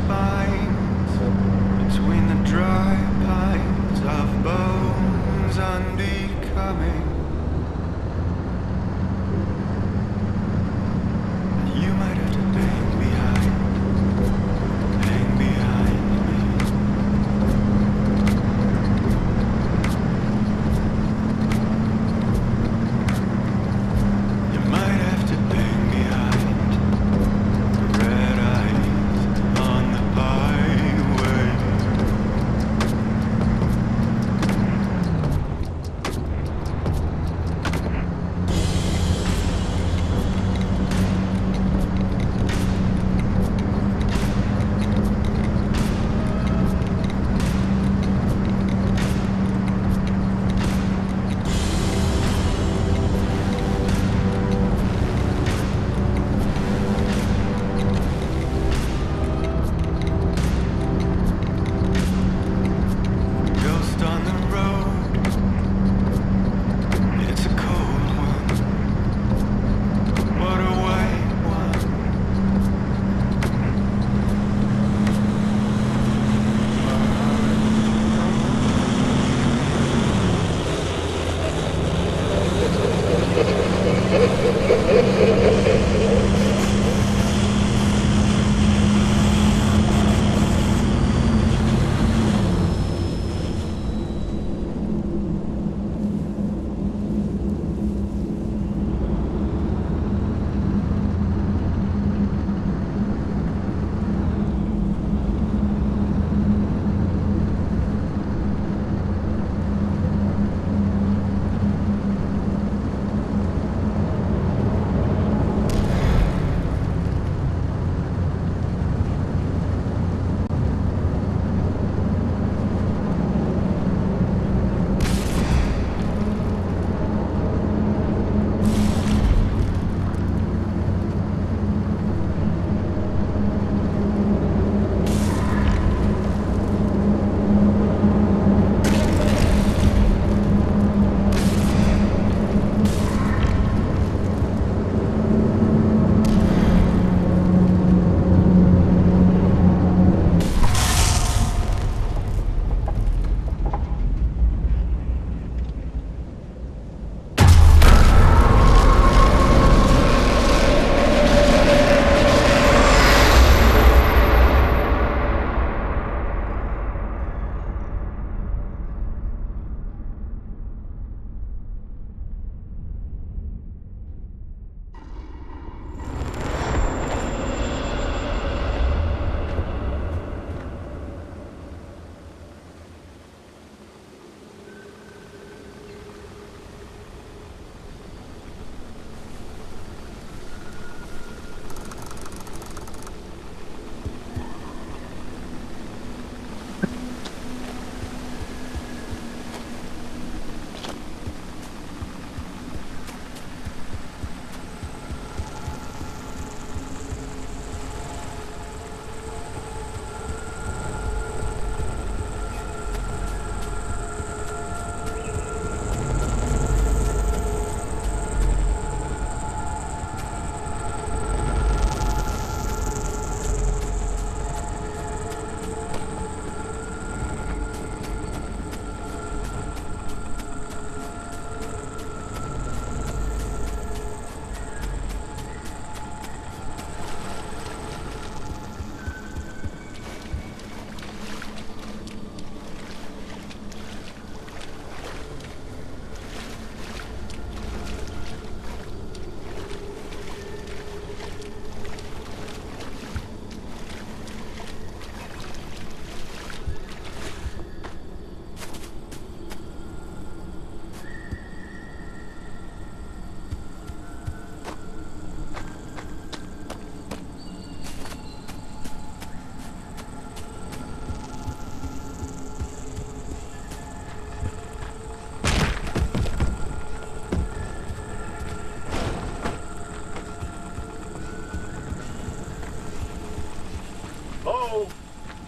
spines between the dry pines of bones unbecoming. You might have to hang behind me. You might have to hang behind the red eyes on the highway. Ghost on the road, it's a cold one. What a white one.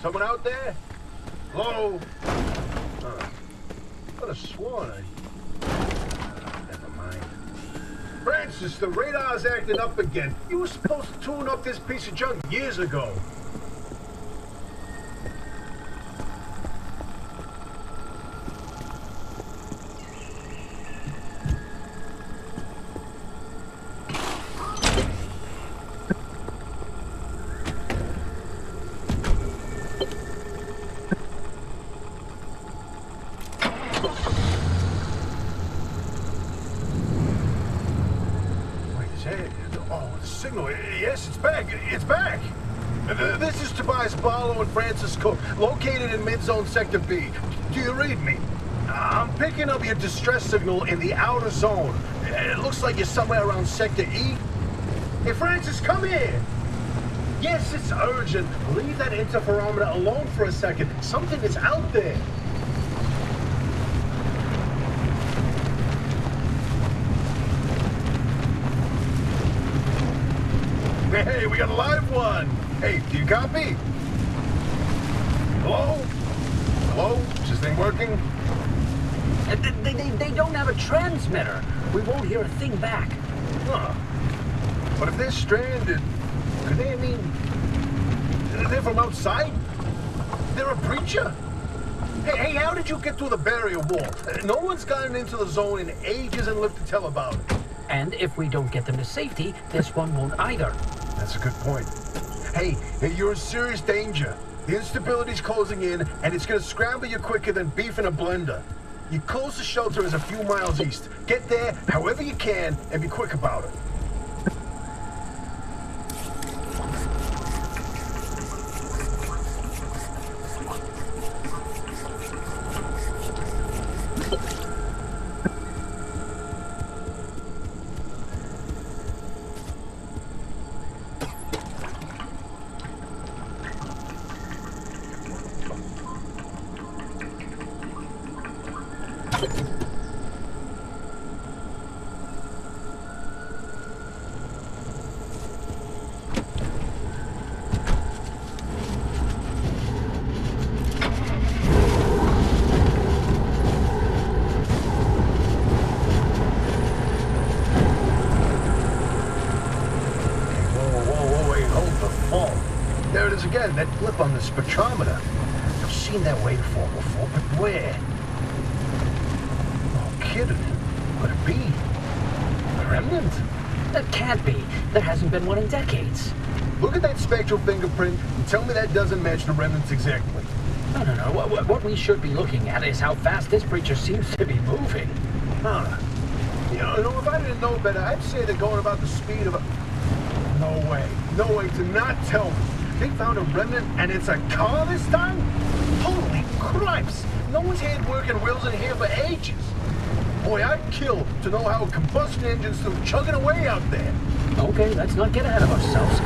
Someone out there? Hello? Could have sworn never mind. Francis, the radar's acting up again. You were supposed to tune up this piece of junk years ago. This is Tobias Barlow and Francis Cook, located in mid-zone sector B. Do you read me? I'm picking up your distress signal in the outer zone. It looks like you're somewhere around sector E. Hey, Francis, come here! Yes, it's urgent. Leave that interferometer alone for a second. Something is out there. Hey, we got a live one. Hey, do you copy? Hello? Hello? Is this thing working? They don't have a transmitter. We won't hear a thing back. Huh. But if they're stranded, could they, they're from outside? They're a preacher? Hey, how did you get through the barrier wall? No one's gotten into the zone in ages and lived to tell about it. And if we don't get them to safety, this one won't either. That's a good point. Hey, you're in serious danger. The instability's closing in, and it's gonna scramble you quicker than beef in a blender. Your closest shelter is a few miles east. Get there however you can, and be quick about it. Again, that blip on the spectrometer. I've seen that waveform before, but where? Oh, kidding. Could it be? A remnant? That can't be. There hasn't been one in decades. Look at that spectral fingerprint and tell me that doesn't match the remnants exactly. No. What we should be looking at is how fast this creature seems to be moving. Huh. You know, if I didn't know better, I'd say they're going about the speed of a... No way. No way to not tell me. They found a remnant, and it's a car this time? Holy cripes! No one's had working wheels in here for ages. Boy, I'd kill to know how a combustion engine's still chugging away out there. Okay, let's not get ahead of ourselves.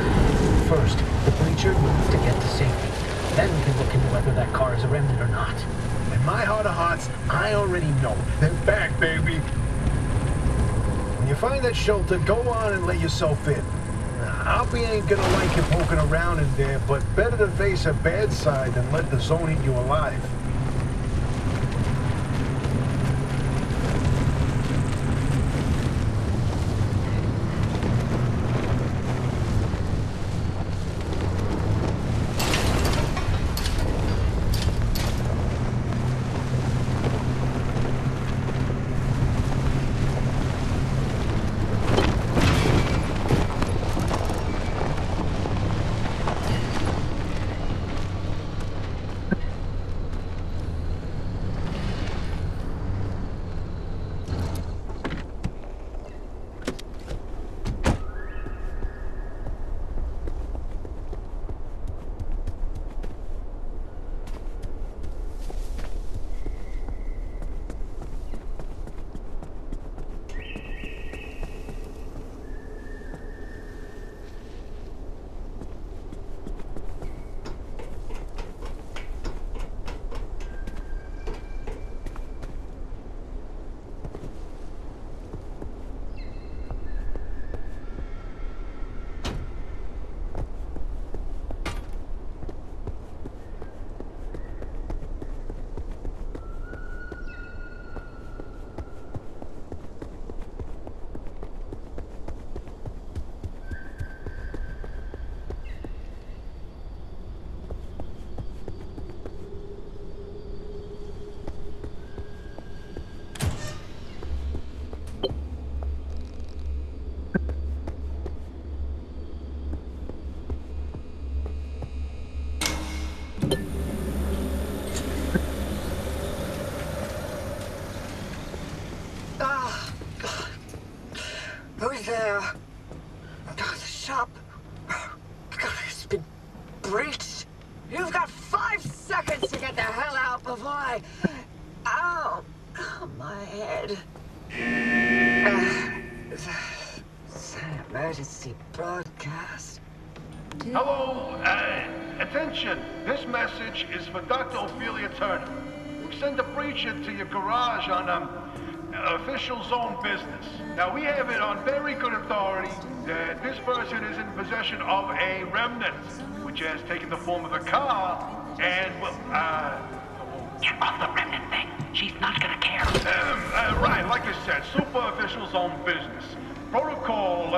First, the creature needs to get to safety. Then we can look into whether that car is a remnant or not. In my heart of hearts, I already know. They're back, baby. When you find that shelter, go on and let yourself in. Albie ain't gonna like you poking around in there, but better to face a bad side than let the zone eat you alive. breach. You've got 5 seconds to get the hell out before I... Ow! My head. It's an emergency broadcast. Hello, attention. This message is for Dr. Ophelia Turner. We send a breacher to your garage on official zone business. Now, we have it on very good authority that this person is in possession of a remnant, which has taken the form of a car, and, well, Get off the remnant thing. She's not gonna care. right, like I said, super official zone business. Protocol,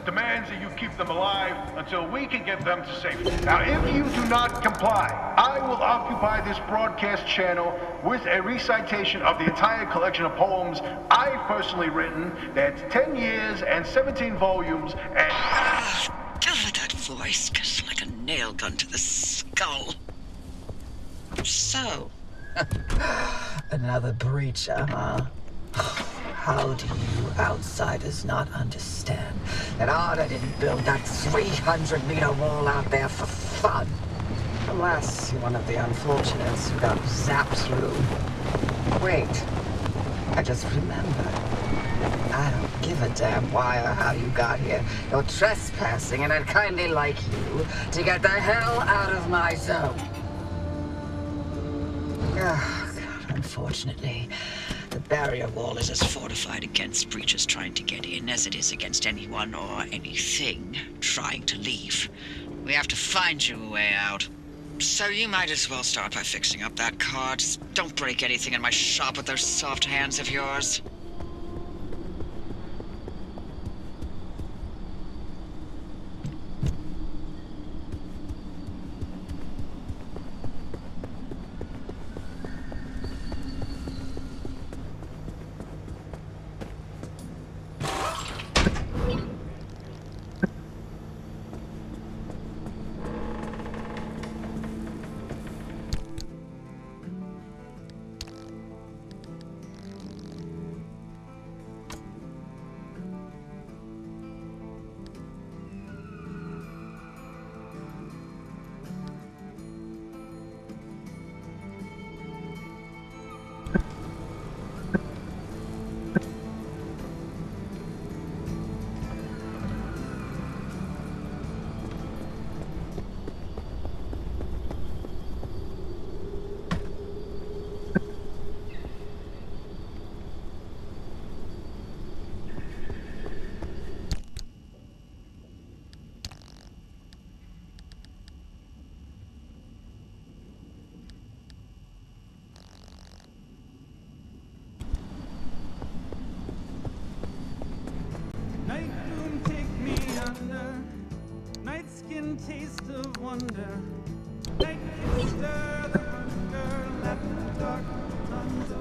demands that you keep them alive until we can get them to safety. Now, if you do not comply, I will occupy this broadcast channel with a recitation of the entire collection of poems I've personally written. That's 10 years and 17 volumes and... That voice goes like a nail gun to the skull. So... Another breach, huh? How do you outsiders not understand that Arda didn't build that 300-meter wall out there for fun? Unless you're one of the unfortunates who got zapped through. Wait, I just remembered. I don't give a damn why or how you got here. You're trespassing, and I'd kindly like you to get the hell out of my zone. Oh, God, unfortunately, the barrier wall is as fortified against breaches trying to get in as it is against anyone or anything trying to leave. We have to find you a way out. So you might as well start by fixing up that car. Just don't break anything in my shop with those soft hands of yours. Night moon, take me under. Night skin, taste of wonder. Night can stir the hunger, let the dark thunder.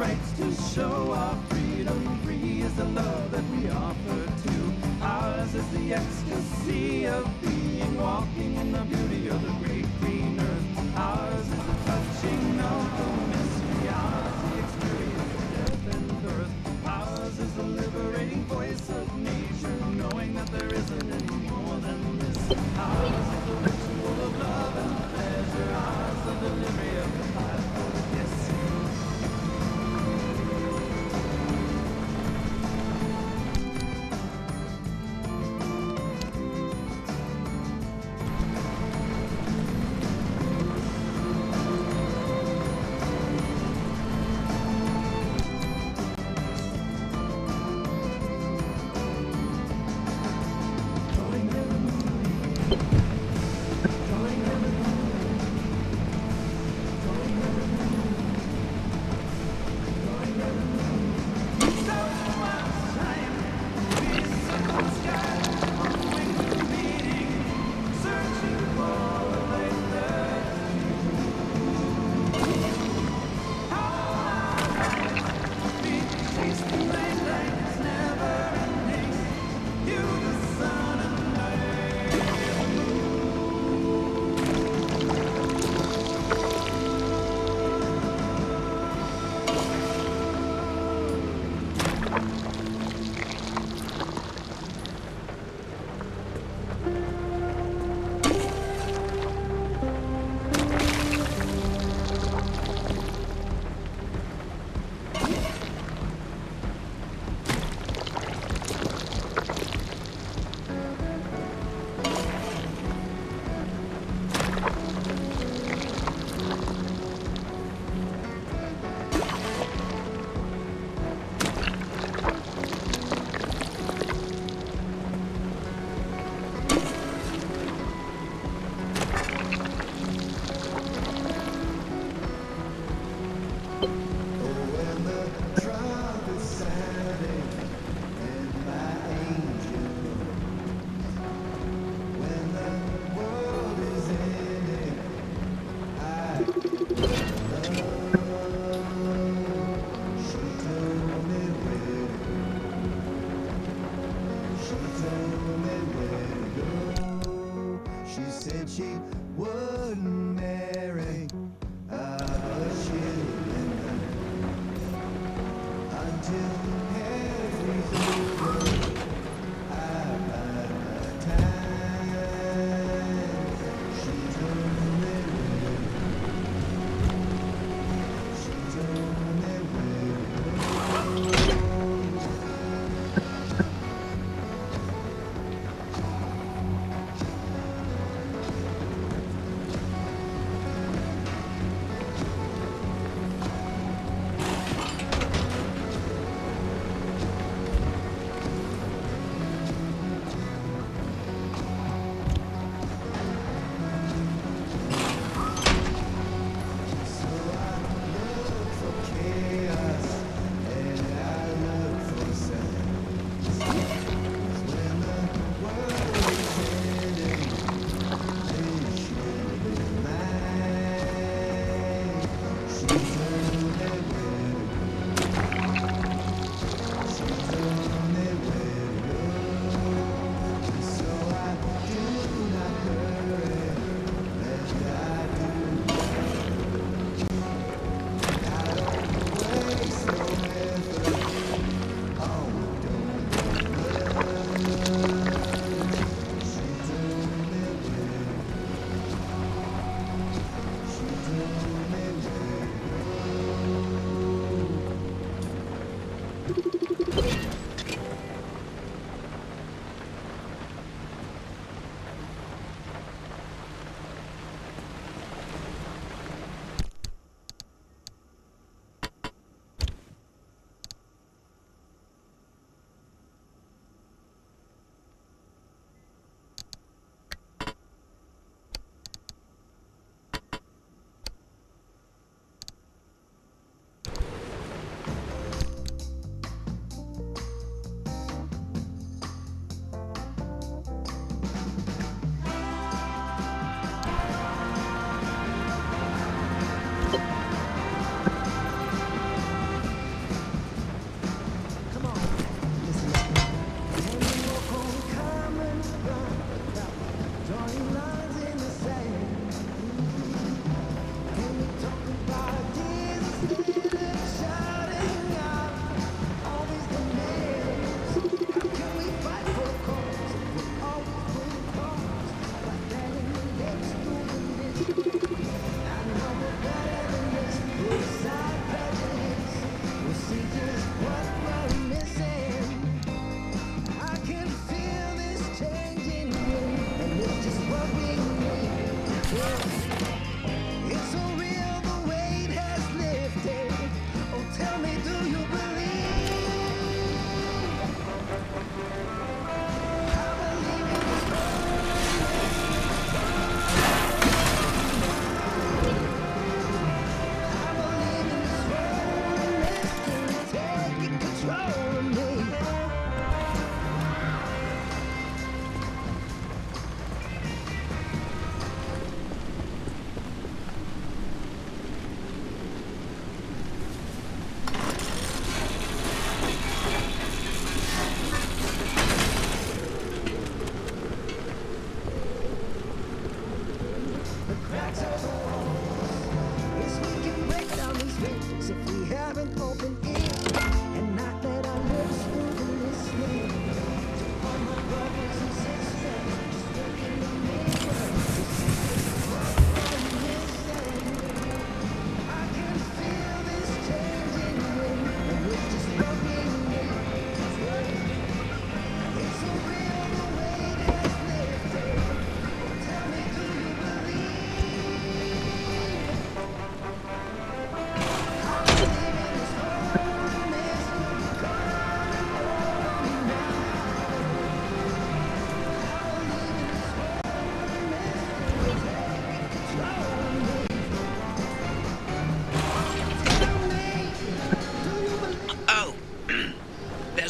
rights to show our freedom. Free is the love that we offer to. Ours is the ecstasy of being, walking in the beauty of the great green earth. Ours is the touching of the mystery. Ours the experience of death and birth. Ours is the liberating voice of nature, knowing that there isn't any more than this. Ours is the ritual of love and pleasure. Ours the delivery of the fivefold kiss.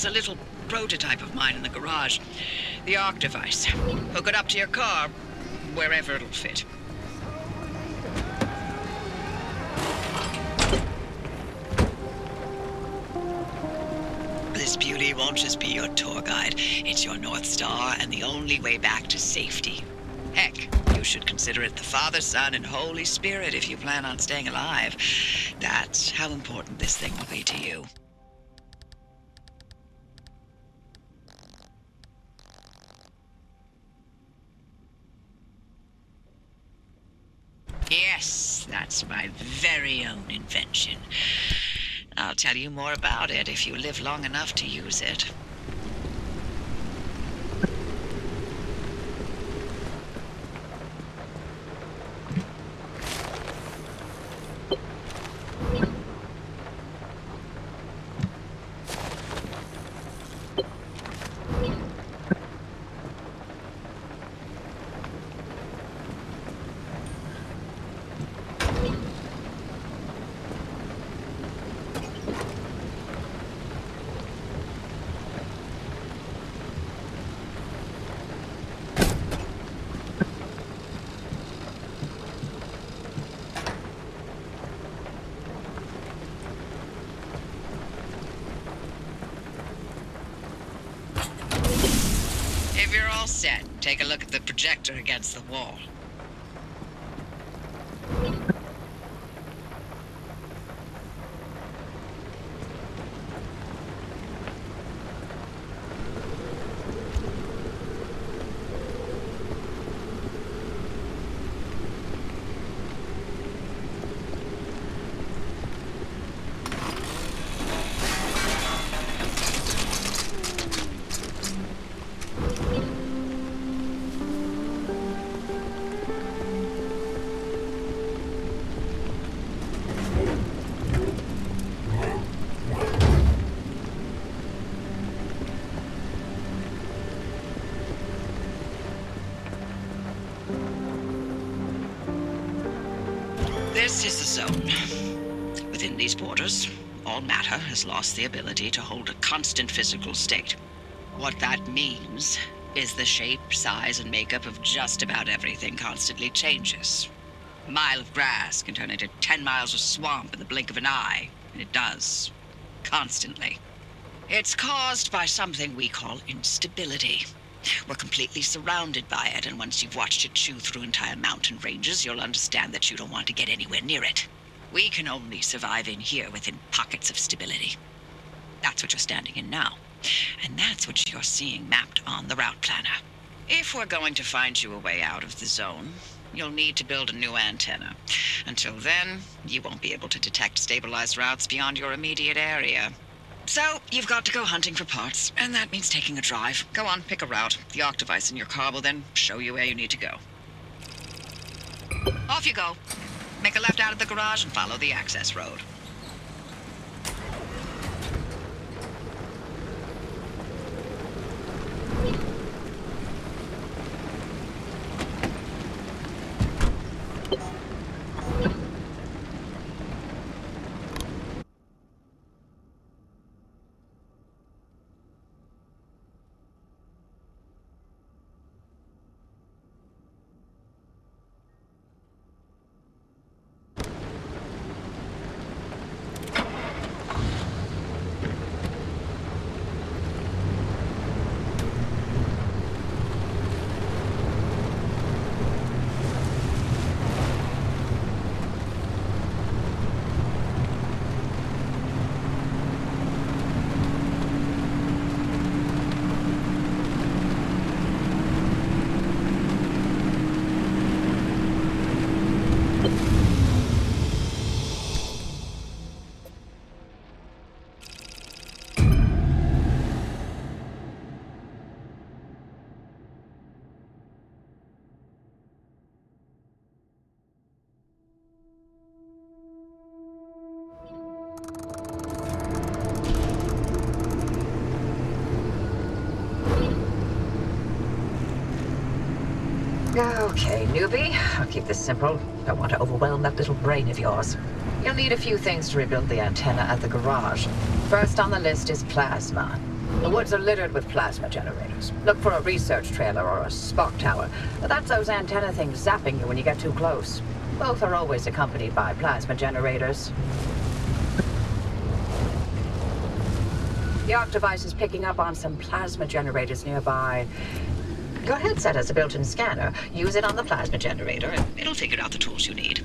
there's a little prototype of mine in the garage. The Arc device. Hook it up to your car, wherever it'll fit. This beauty won't just be your tour guide. It's your North Star and the only way back to safety. Heck, you should consider it the Father, Son, and Holy Spirit if you plan on staying alive. That's how important this thing will be to you. Yes, that's my very own invention. I'll tell you more about it if you live long enough to use it. If you're all set, take a look at the projector against the wall. This is the zone. Within these borders, all matter has lost the ability to hold a constant physical state. What that means is the shape, size, and makeup of just about everything constantly changes. A mile of grass can turn into 10 miles of swamp in the blink of an eye, and it does. Constantly. It's caused by something we call instability. We're completely surrounded by it, and once you've watched it chew through entire mountain ranges, you'll understand that you don't want to get anywhere near it. We can only survive in here within pockets of stability. That's what you're standing in now. And that's what you're seeing mapped on the route planner. If we're going to find you a way out of the zone, you'll need to build a new antenna. Until then, you won't be able to detect stabilized routes beyond your immediate area. So, you've got to go hunting for parts, and that means taking a drive. Go on, pick a route. The Arc device in your car will then show you where you need to go. Off you go. Make a left out of the garage and follow the access road. Okay, newbie. I'll keep this simple. Don't want to overwhelm that little brain of yours. You'll need a few things to rebuild the antenna at the garage. First on the list is plasma. The woods are littered with plasma generators. Look for a research trailer or a spark tower. That's those antenna things zapping you when you get too close. Both are always accompanied by plasma generators. The ARC device is picking up on some plasma generators nearby. Your headset has a built-in scanner. Use it on the plasma generator and It'll figure out the tools you need.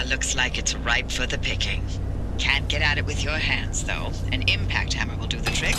Looks like it's ripe for the picking. Can't get at it with your hands, though. An impact hammer will do the trick.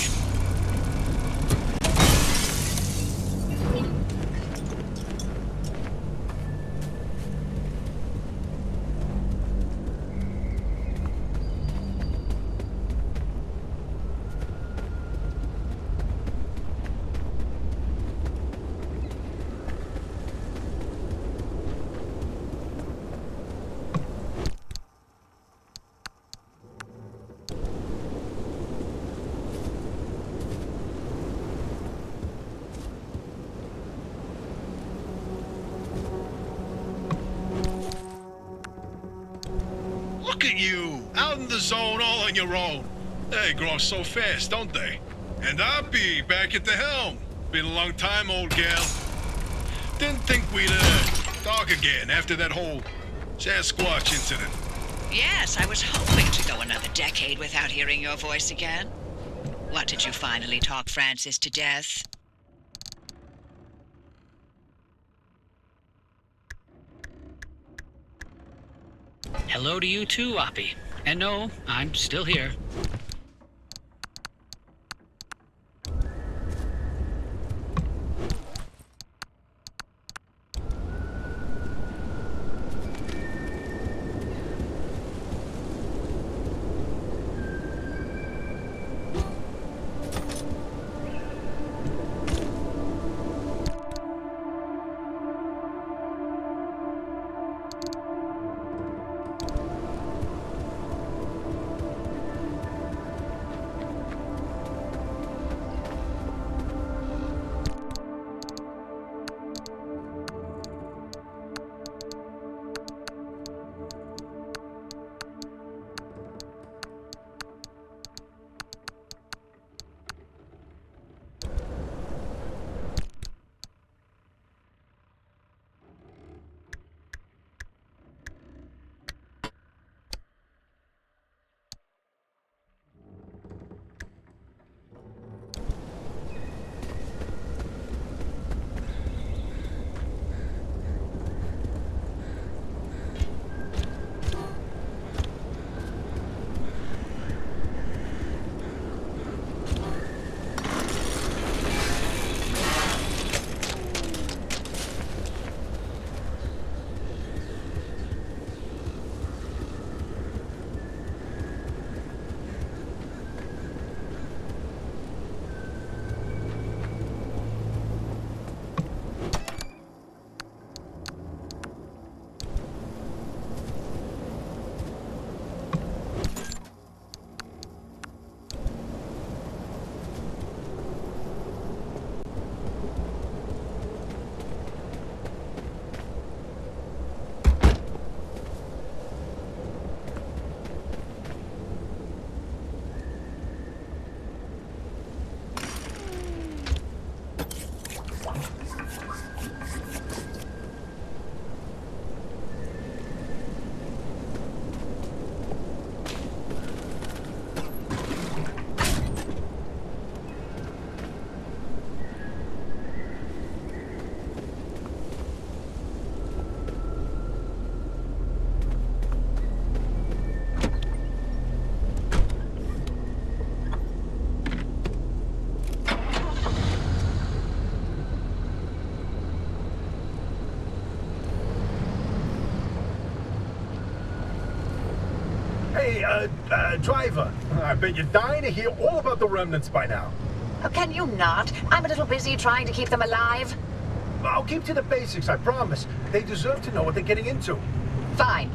Look at you, out in the zone all on your own. They grow so fast, don't they? And I'll be back at the helm. Been a long time, old gal. Didn't think we'd talk again after that whole Sasquatch incident. Yes, I was hoping to go another decade without hearing your voice again. What did you finally talk Francis to death? Hello to you too, Oppie. And no, I'm still here. Hey, driver, I bet you're dying to hear all about the remnants by now. Oh, can you not? I'm a little busy trying to keep them alive. I'll keep to the basics, I promise. They deserve to know what they're getting into. Fine.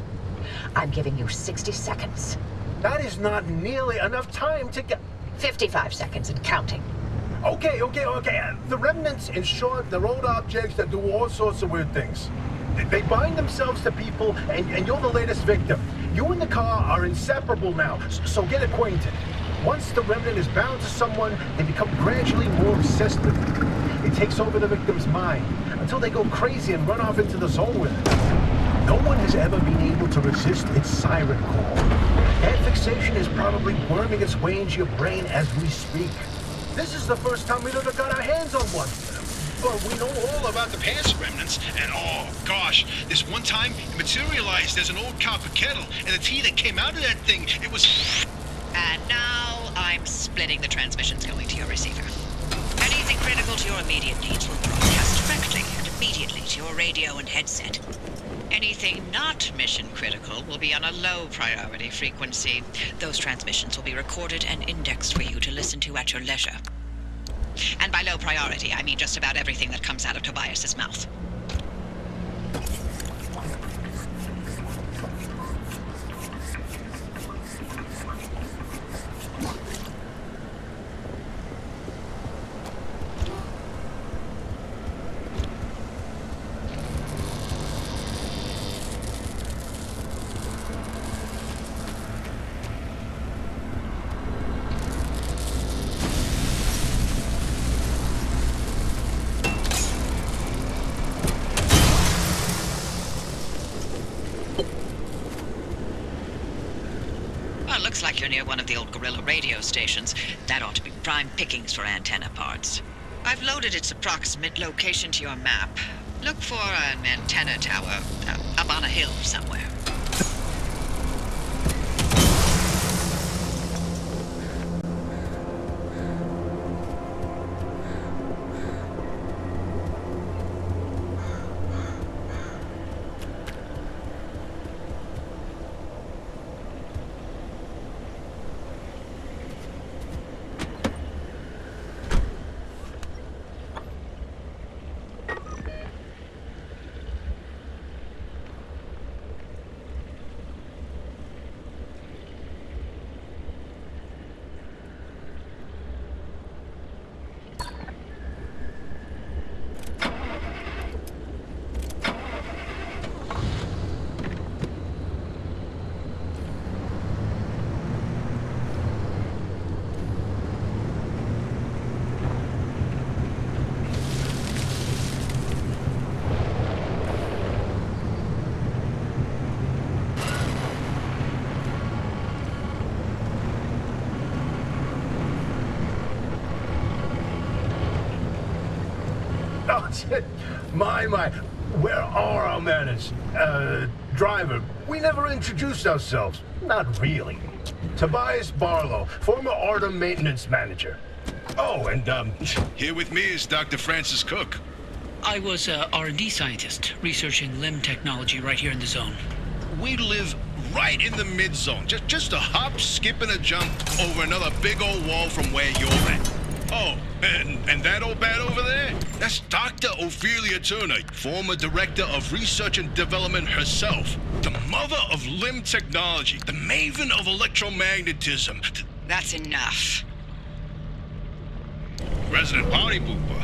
I'm giving you 60 seconds. That is not nearly enough time to get... 55 seconds and counting. Okay. The remnants, in short, they're old objects that do all sorts of weird things. They bind themselves to people, and you're the latest victim. You and the car are inseparable now, so get acquainted. Once the remnant is bound to someone, they become gradually more obsessed with it. It takes over the victim's mind, until they go crazy and run off into the zone with it. No one has ever been able to resist its siren call. That fixation is probably worming its way into your brain as we speak. This is the first time we've ever got our hands on one. But we know all about the past remnants, and oh gosh, this one time it materialized as an old copper kettle, and the tea that came out of that thing, it was... And now I'm splitting the transmissions going to your receiver. Anything critical to your immediate needs will broadcast directly and immediately to your radio and headset. Anything not mission critical will be on a low priority frequency. Those transmissions will be recorded and indexed for you to listen to at your leisure. And by low priority, I mean just about everything that comes out of Tobias's mouth. Looks like you're near one of the old guerrilla radio stations. That ought to be prime pickings for antenna parts. I've loaded its approximate location to your map. Look for an antenna tower up on a hill somewhere. My, where are our manners? Driver, we never introduced ourselves. Not really. Tobias Barlow, former Artem maintenance manager. Oh, and, Here with me is Dr. Francis Cook. I was a R&D scientist researching limb technology right here in the zone. We live right in the mid-zone. Just a hop, skip, and a jump over another big old wall from where you're at. Oh, and that old bat over there? That's Dr. Ophelia Turner, former director of research and development herself. The mother of limb technology, the maven of electromagnetism. That's enough. Resident party pooper.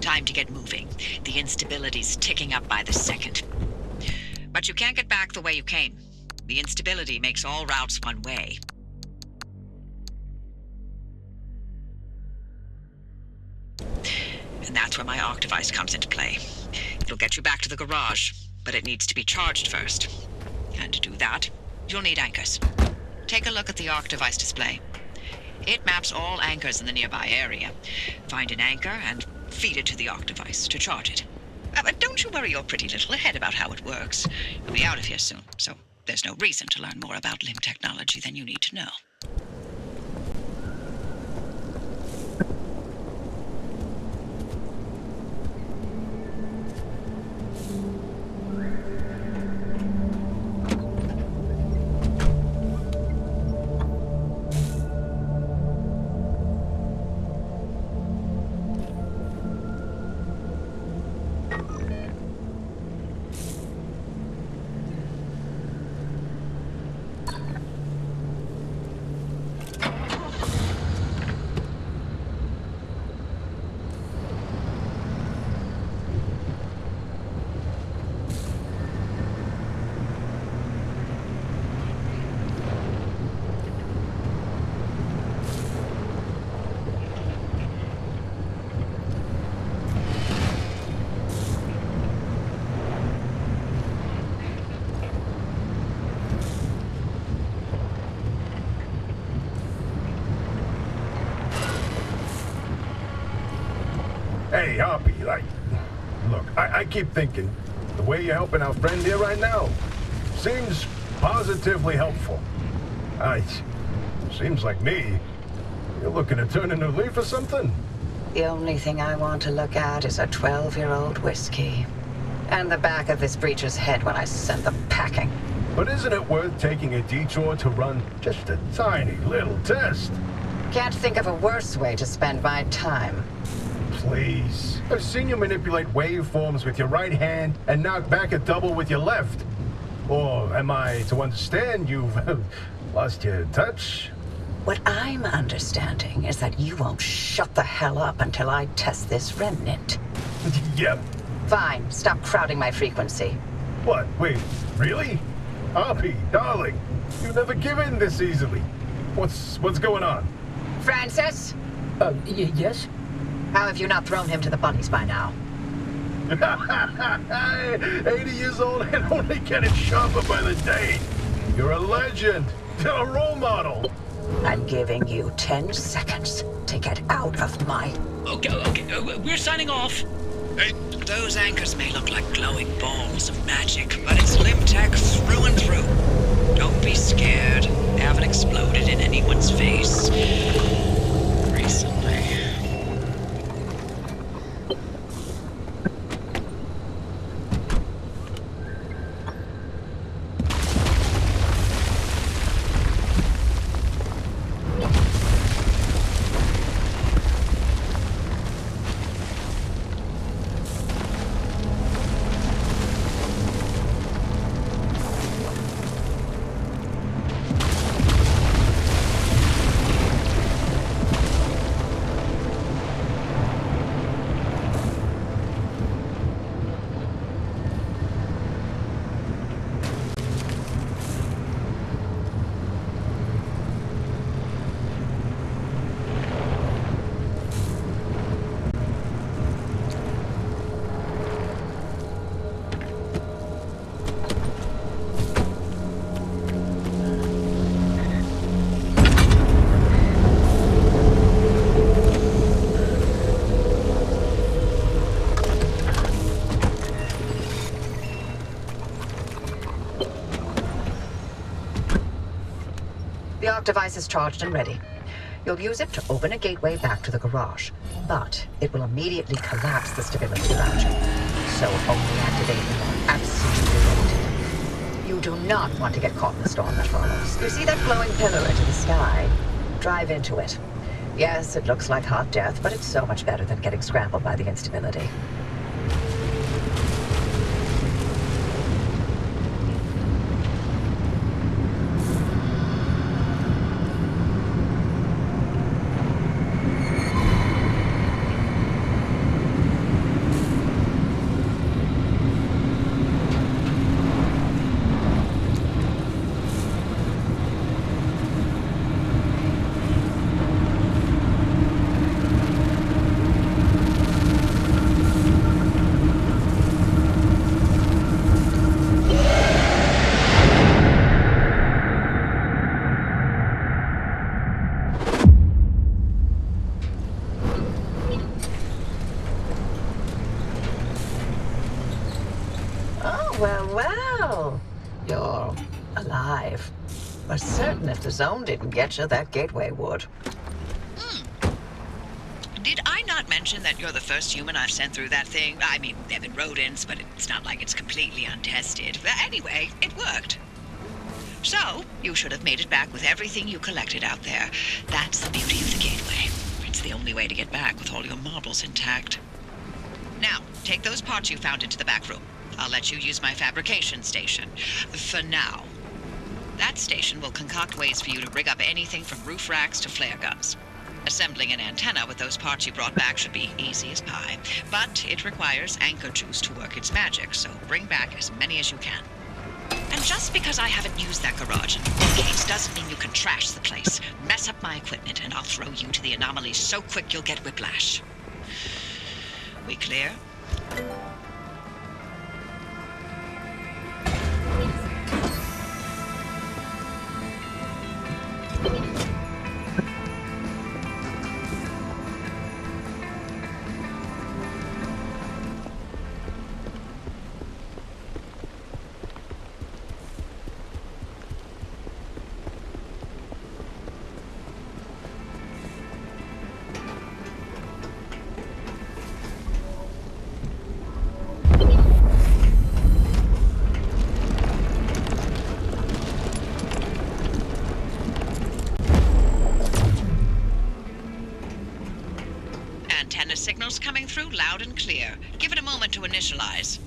Time to get moving. The instability's ticking up by the second. But you can't get back the way you came. The instability makes all routes one way. And that's where my arc device comes into play. It'll get you back to the garage, but it needs to be charged first. And to do that, you'll need anchors. Take a look at the arc device display. It maps all anchors in the nearby area. Find an anchor and feed it to the arc device to charge it. But don't you worry your pretty little head about how it works. You'll be out of here soon, so there's no reason to learn more about limb technology than you need to know. Hey, Hoppy, look, I keep thinking, the way you're helping our friend here right now seems positively helpful. Seems like me. You're looking to turn a new leaf or something? The only thing I want to look at is a 12-year-old whiskey. And the back of this breacher's head when I send them packing. But isn't it worth taking a detour to run just a tiny little test? Can't think of a worse way to spend my time. Please. I've seen you manipulate waveforms with your right hand and knock back a double with your left. Or am I to understand you've lost your touch? What I'm understanding is that you won't shut the hell up until I test this remnant. Yep. Fine, stop crowding my frequency. What? Wait, really? Hoppy, darling, you never give in this easily. What's going on? Francis? Yes? How have you not thrown him to the bunnies by now? 80 years old and only getting sharper by the day. You're a legend. You're a role model. I'm giving you 10 seconds to get out of my... Okay, we're signing off. Hey, Those anchors may look like glowing balls of magic, but it's limb tech through and through. Don't be scared. They haven't exploded in anyone's face recently. Lock device is charged and ready. You'll use it to open a gateway back to the garage, but it will immediately collapse the stability around you. So only activate when you're absolutely ready to. You do not want to get caught in the storm that follows. You see that glowing pillar into the sky? Drive into it. Yes, it looks like hot death, but it's so much better than getting scrambled by the instability. Well, you're alive. We're certain if the zone didn't get you, that gateway would. Did I not mention that you're the first human I've sent through that thing? I mean, there have been rodents, but it's not like it's completely untested. But anyway, it worked. So, you should have made it back with everything you collected out there. That's the beauty of the gateway. It's the only way to get back with all your marbles intact. Now, take those parts you found into the back room. I'll let you use my fabrication station. For now. That station will concoct ways for you to rig up anything from roof racks to flare guns. Assembling an antenna with those parts you brought back should be easy as pie. But it requires anchor juice to work its magic, so bring back as many as you can. And just because I haven't used that garage in decades doesn't mean you can trash the place. Mess up my equipment and I'll throw you to the anomalies so quick you'll get whiplash. We clear? Signals coming through loud and clear. Give it a moment to initialize.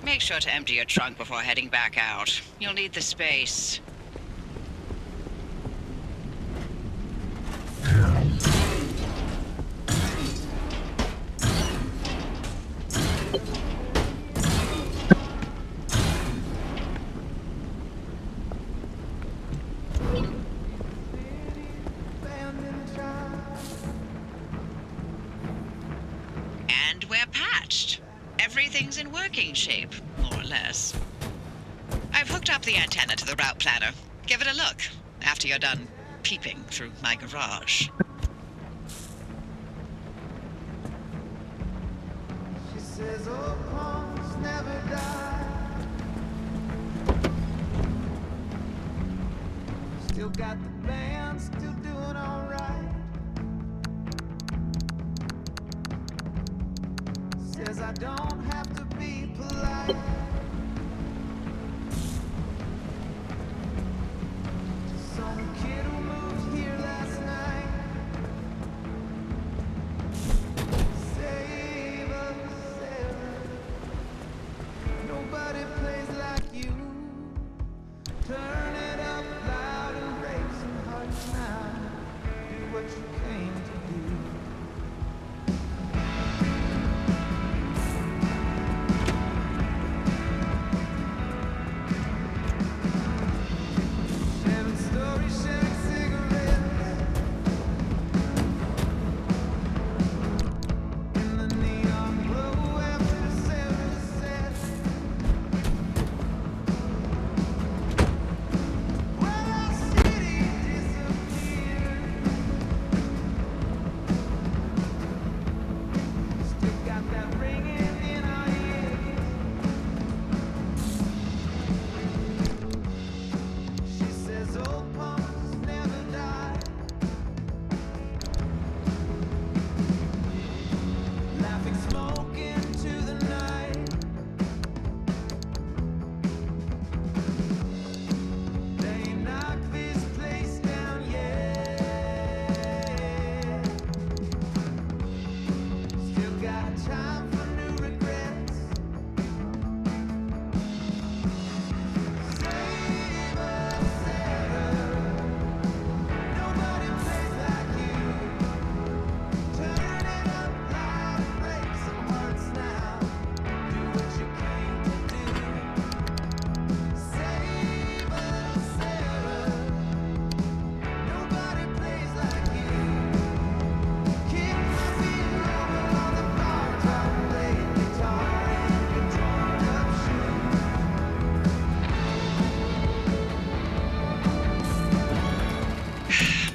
Make sure to empty your trunk before heading back out. You'll need the space. And we're patched. Everything's in working shape, more or less. I've hooked up the antenna to the route planner. Give it a look after you're done peeping through my garage. She says, oh, punks never die. Still got the band, still doing alright. Says I don't have to be polite.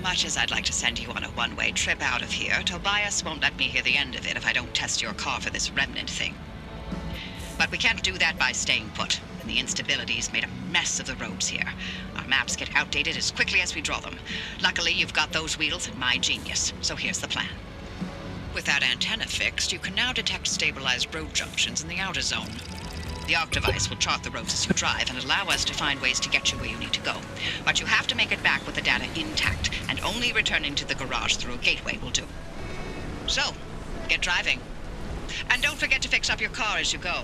Much as I'd like to send you on a one-way trip out of here, Tobias won't let me hear the end of it if I don't test your car for this remnant thing. But we can't do that by staying put, and the instability's made a mess of the roads here. Our maps get outdated as quickly as we draw them. Luckily, you've got those wheels and my genius, so here's the plan. With that antenna fixed, you can now detect stabilized road junctions in the outer zone. The Octavice will chart the roads as you drive and allow us to find ways to get you where you need to go. But you have to make it back with the data intact, and only returning to the garage through a gateway will do. So, get driving. And don't forget to fix up your car as you go.